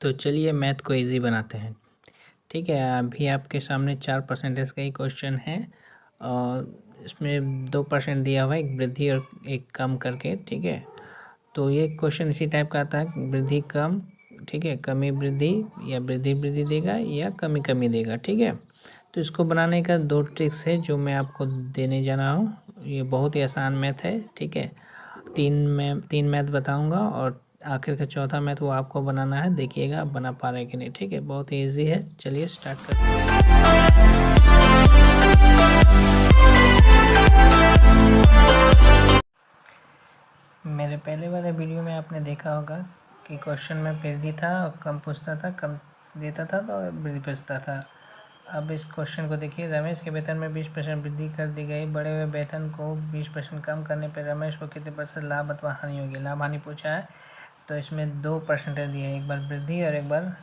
तो चलिए मैथ को इजी बनाते हैं। ठीक है, अभी आपके सामने 4% का ही क्वेश्चन है और इसमें 2% दिया हुआ है, एक वृद्धि और एक कम करके। ठीक है, तो ये क्वेश्चन इसी टाइप का आता है, वृद्धि कम, ठीक है, कमी वृद्धि, या वृद्धि वृद्धि देगा या कमी कमी देगा। ठीक है, तो इसको बनाने का 2 ट्रिक्स है जो मैं आपको देने जा रहा हूँ। ये बहुत ही आसान मैथ है। ठीक है, 3 मैथ बताऊंगा और आखिर का चौथा मैथ वो आपको बनाना है। देखिएगा आप बना पा रहे हैं कि नहीं। ठीक है, बहुत ही ईजी है। चलिए स्टार्ट करते हैं। मेरे पहले वाले वीडियो में आपने देखा होगा कि क्वेश्चन में वृद्धि था और कम पूछता था, कम देता था तो वृद्धि पूछता था। अब इस क्वेश्चन को देखिए, रमेश के वेतन में 20% वृद्धि कर दी गई। बढ़े हुए वेतन को 20% कम करने पर रमेश को कितने % लाभ अथवा हानि होगी। लाभ हानि पूछा है तो इसमें 2% दिया है, एक बार वृद्धि और एक बार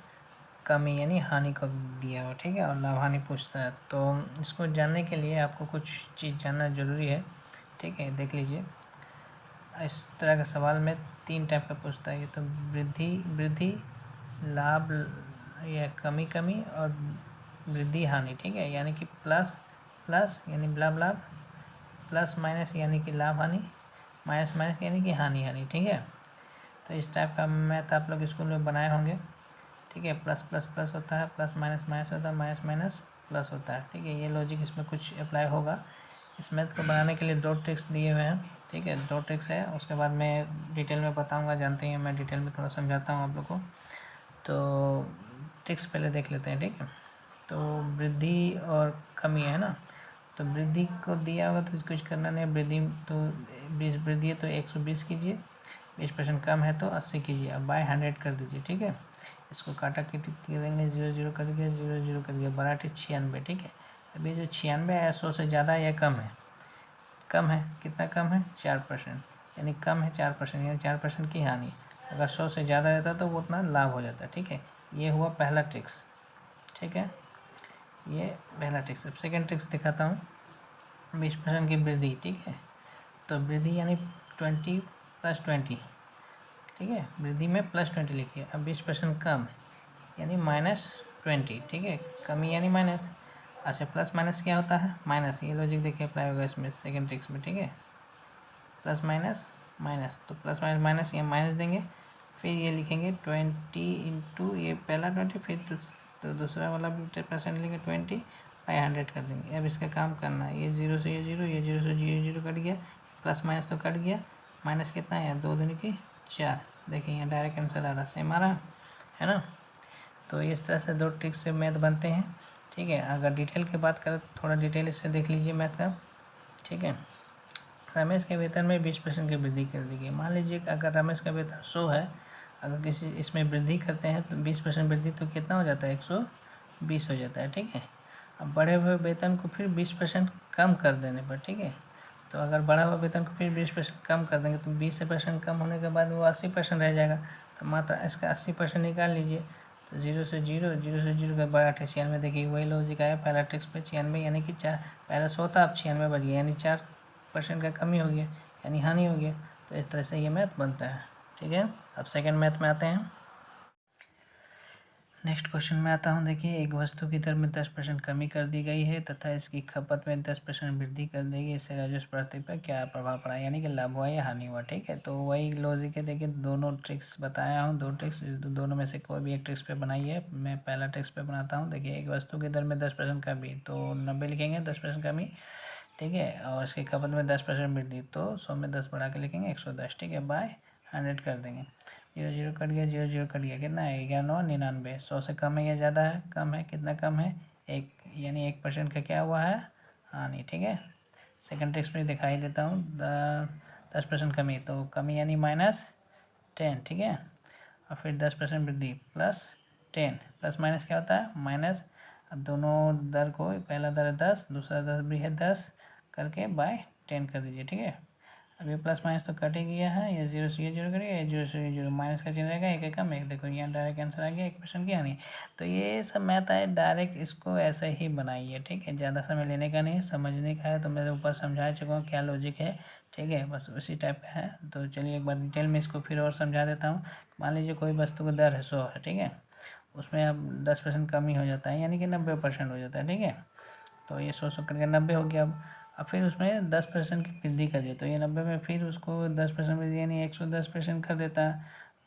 कमी यानी हानि को दिया हुआ। ठीक है, और लाभ हानि पूछता है तो इसको जानने के लिए आपको कुछ चीज़ जानना ज़रूरी है। ठीक है, देख लीजिए, इस तरह का सवाल में 3 टाइप का पूछता है। ये तो वृद्धि, लाभ या कमी कमी, और वृद्धि हानि। ठीक है, यानी कि प्लस प्लस यानी लाभ लाभ, प्लस माइनस यानी कि लाभ हानि, माइनस माइनस यानी कि हानि हानि। ठीक है, तो इस टाइप का मैथ आप लोग स्कूल में बनाए होंगे। ठीक है, प्लस प्लस प्लस होता है, प्लस माइनस माइनस होता है, माइनस माइनस प्लस होता है। ठीक है, ये लॉजिक इसमें कुछ अप्लाई होगा। इस मैथ को बनाने के लिए 2 ट्रिक्स दिए हुए हैं। ठीक है, 2 ट्रिक्स है, उसके बाद मैं डिटेल में बताऊंगा। जानते हैं मैं डिटेल में थोड़ा समझाता हूँ आप लोग को। तो ट्रिक्स पहले देख लेते हैं। ठीक है, तो वृद्धि और कमी है ना, तो वृद्धि को दिया होगा तो कुछ करना नहीं। वृद्धि तो 20 वृद्धि है तो 120 कीजिए, 20% कम है तो 80 कीजिए। अब बाय 100 कर दीजिए। ठीक है, इसको काटा के देंगे, 0 0 कर दिया, 0 0 कर दिया, 12 96। ठीक है, अभी जो 96 है 100 से ज़्यादा है या कम है? कम है। कितना कम है? 4%, यानी कम है 4%, यानी 4% की हानि। अगर 100 से ज़्यादा रहता तो वो उतना लाभ हो जाता है। ठीक है, ये हुआ पहला ट्रिक्स। ठीक है, ये पहला ट्रिक्स। अब सेकेंड ट्रिक्स दिखाता हूँ, 20% की वृद्धि। ठीक है, तो वृद्धि यानी 20 + 20। ठीक है, वृद्धि में +20 लिखिए। अब 20% कम यानी -20। ठीक है, कमी यानी माइनस। अच्छा, प्लस माइनस क्या होता है? माइनस। ये लॉजिक देखिए अप्लाई होगा इसमें सेकेंड ट्रिक्स में। ठीक है, प्लस माइनस माइनस, तो प्लस माइनस माइनस, ये माइनस देंगे, फिर ये लिखेंगे 20 इंटू ये पहला 20, फिर तो दूसरा वाला भी 10% लेंगे 20/100 कर देंगे। अब इसका काम करना है, ये 0 से ये 0, ये 0 से 0 कट गया, प्लस माइनस तो कट गया, माइनस कितना है? 2 दूनी की 4। देखिए यहाँ डायरेक्ट आंसर आ रहा, सेम आ रहा है ना। तो इस तरह से 2 ट्रिक्स से मैथ बनते हैं। ठीक है, अगर डिटेल की बात करें तो थोड़ा डिटेल इससे देख लीजिए मैथ का। ठीक है, रमेश के वेतन में 20% की वृद्धि कर दी गई। मान लीजिए अगर रमेश का वेतन 100 है, अगर किसी इसमें वृद्धि करते हैं तो 20% वृद्धि तो कितना हो जाता है? 120 हो जाता है। ठीक है, अब बढ़े हुए वेतन को फिर 20% कम कर देने पर, ठीक है, तो अगर बढ़ा हुआ वेतन को फिर 20% कम कर देंगे तो 20% कम होने के बाद वो 80% रह जाएगा। तो मात्रा इसका 80% निकाल लीजिए। तो 0 से 0, 0 से 0 का 12 96। देखिए वही लॉजिक आया पहला ट्रिक्स पे, 96 यानी कि 4, पहला 100 था अब 96 बच गया, यानी 4% का कमी हो गया, यानी हानि हो गया। तो इस तरह से ये मैथ बनता है। ठीक है, अब सेकेंड मैथ में आते हैं। नेक्स्ट क्वेश्चन में आता हूँ। देखिए, एक वस्तु की दर में 10% कमी कर दी गई है तथा इसकी खपत में 10% वृद्धि कर दी गई। इससे राजस्व प्राप्ति पर क्या प्रभाव पड़ा, यानी कि लाभ हुआ या हानि हुआ। ठीक है, तो वही लॉजिक है। देखिए दोनों ट्रिक्स बताया हूँ, 2 ट्रिक्स, दोनों में से कोई भी एक ट्रिक्स पे बनाइए। मैं पहला ट्रिक्स पे बनाता हूँ। देखिए, एक वस्तु की दर में 10% कमी, तो 90 लिखेंगे, 10% कमी। ठीक है, और इसकी खपत में 10% वृद्धि, तो 100 में 10 बढ़ा के लिखेंगे 110। ठीक है, बाय 100 कर देंगे। 0 0 कट गया, 0 0 कट गया, कितना है? 11 9 99। 100 से कम है या ज़्यादा है? कम है। कितना कम है? 1, यानी 1% का क्या हुआ है? हानि। ठीक है, सेकंड ट्रिक्स में दिखाई देता हूँ। 10% कमी, तो कमी यानी -10। ठीक है, और फिर 10% वृद्धि +10। प्लस माइनस क्या होता है? माइनस। अब दोनों दर को, पहला दर है 10, दूसरा दर भी है 10, करके बाय 10 कर दीजिए। ठीक है, अब ये प्लस माइनस तो कट ही गया है, ये 0 से ये 0 करेगा, ये 0 से ये 0, माइनस का चिन्ह रहेगा, एक कम एक। देखो यहाँ डायरेक्ट आंसर आ गया, 1% की हानि। तो ये सब मैथ है, डायरेक्ट इसको ऐसे ही बनाइए। ठीक है, ज़्यादा समय लेने का नहीं, समझने का है। तो मैं ऊपर समझा चुका हूँ क्या लॉजिक है। ठीक है, बस उसी टाइप का है। तो चलिए एक बार डिटेल में इसको फिर और समझा देता हूँ। मान लीजिए कोई वस्तु का दर है 100 है। ठीक है, उसमें अब 10% कमी हो जाता है, यानी कि 90% हो जाता है। ठीक है, तो ये 100 करके 90 हो गया। अब फिर उसमें 10% की वृद्धि कर दिए, तो ये 90 में फिर उसको 10% वृद्धि यानी 110% कर देता।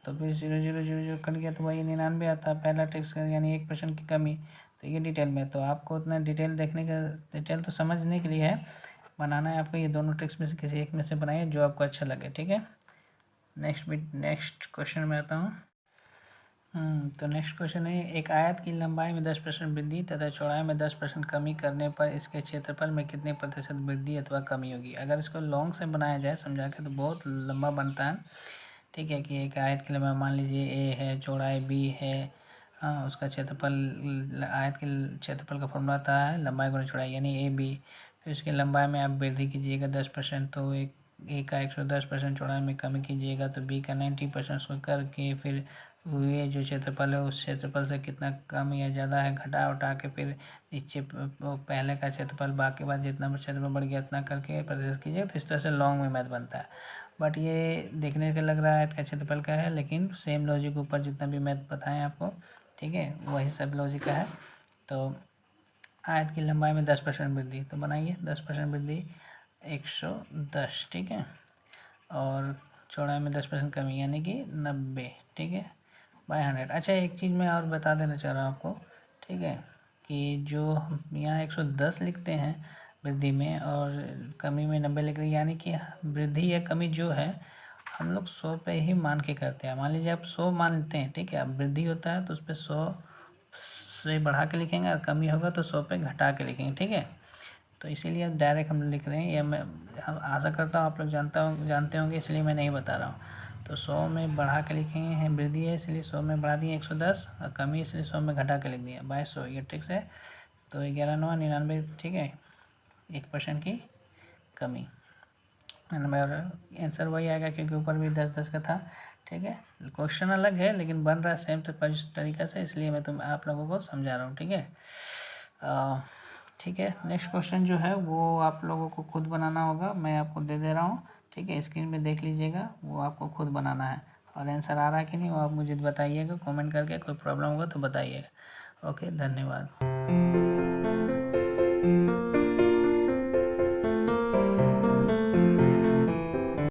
तो फिर 0,0,0,0 कट गया, तो वही 99 आता। पहला ट्रिक्स यानी 1% की कमी। तो ये डिटेल में, तो आपको उतना डिटेल देखने का, डिटेल तो समझने के लिए है, बनाना है आपको। ये दोनों ट्रिक्स में से किसी एक में से बनाइए जो आपको अच्छा लगे। ठीक है, नेक्स्ट क्वेश्चन में आता हूँ। तो नेक्स्ट क्वेश्चन है, एक आयत की लंबाई में 10% वृद्धि तथा चौड़ाई में 10% कमी करने पर इसके क्षेत्रफल में कितने प्रतिशत वृद्धि अथवा कमी होगी। अगर इसको लॉन्ग से बनाया जाए समझा के, तो बहुत लंबा बनता है। ठीक है, कि एक आयत की लंबाई मान लीजिए ए है, चौड़ाई बी है, हाँ, उसका क्षेत्रफल, आयत के क्षेत्रफल का फॉर्मूला आता है लंबाई गुणा चौड़ाई यानी ए बी। फिर उसकी लंबाई में आप वृद्धि कीजिएगा 10%, तो एक ए का 110% चौड़ाई में कमी कीजिएगा तो बी का 90% उसको करके फिर ये जो क्षेत्रफल है उस क्षेत्रफल से कितना कम या ज़्यादा है घटा उठा के फिर नीचे पहले का क्षेत्रफल बाकी बाद जितना क्षेत्रफल बढ़ गया उतना करके प्रतिशत कीजिए। तो इस तरह से लॉन्ग में मैथ बनता है। बट ये देखने का लग रहा है इसका क्षेत्रफल का है, लेकिन सेम लॉजिक ऊपर जितना भी मैथ बताएं आपको, ठीक है, वही सब लॉजिक का है। तो आयत की लंबाई में 10% वृद्धि, तो बनाइए 10% वृद्धि 110। ठीक है, और चौड़ाई में 10% कमी यानी कि 90। ठीक है, बाय 100। अच्छा, एक चीज़ मैं और बता देना चाह रहा हूँ आपको। ठीक है, कि जो हम यहाँ 110 लिखते हैं वृद्धि में और कमी में 90 लिख रहे हैं, यानी कि वृद्धि या कमी जो है हम लोग 100 पे ही मान के करते हैं। मान लीजिए आप 100 मान लेते हैं, ठीक है, अब वृद्धि होता है तो उस पर 100 से बढ़ा के लिखेंगे और कमी होगा तो 100 पे घटा के लिखेंगे। ठीक है, तो इसीलिए अब डायरेक्ट हम लिख रहे हैं, या मैं आशा करता हूँ आप लोग जानते होंगे, इसलिए मैं नहीं बता रहा हूँ। तो 100 में बढ़ा के लिखेंगे हैं, वृद्धि है इसलिए 100 में बढ़ा दिए 110, और कमी इसलिए 100 में घटा के लिख दिया बाय 100। ये ट्रिक्स है। तो 11,999। ठीक है, 1% की कमी, और आंसर वही आएगा क्योंकि ऊपर भी 10-10 का था। ठीक है, क्वेश्चन अलग है लेकिन बन रहा है सेम तरीका से, इसलिए मैं आप लोगों को समझा रहा हूँ। ठीक है, ठीक है, नेक्स्ट क्वेश्चन जो है वो आप लोगों को खुद बनाना होगा, मैं आपको दे दे रहा हूँ। ठीक है, स्क्रीन में देख लीजिएगा, वो आपको खुद बनाना है। और आंसर आ रहा है कि नहीं वो आप मुझे बताइएगा कमेंट करके, कोई प्रॉब्लम होगा तो बताइएगा। ओके, धन्यवाद।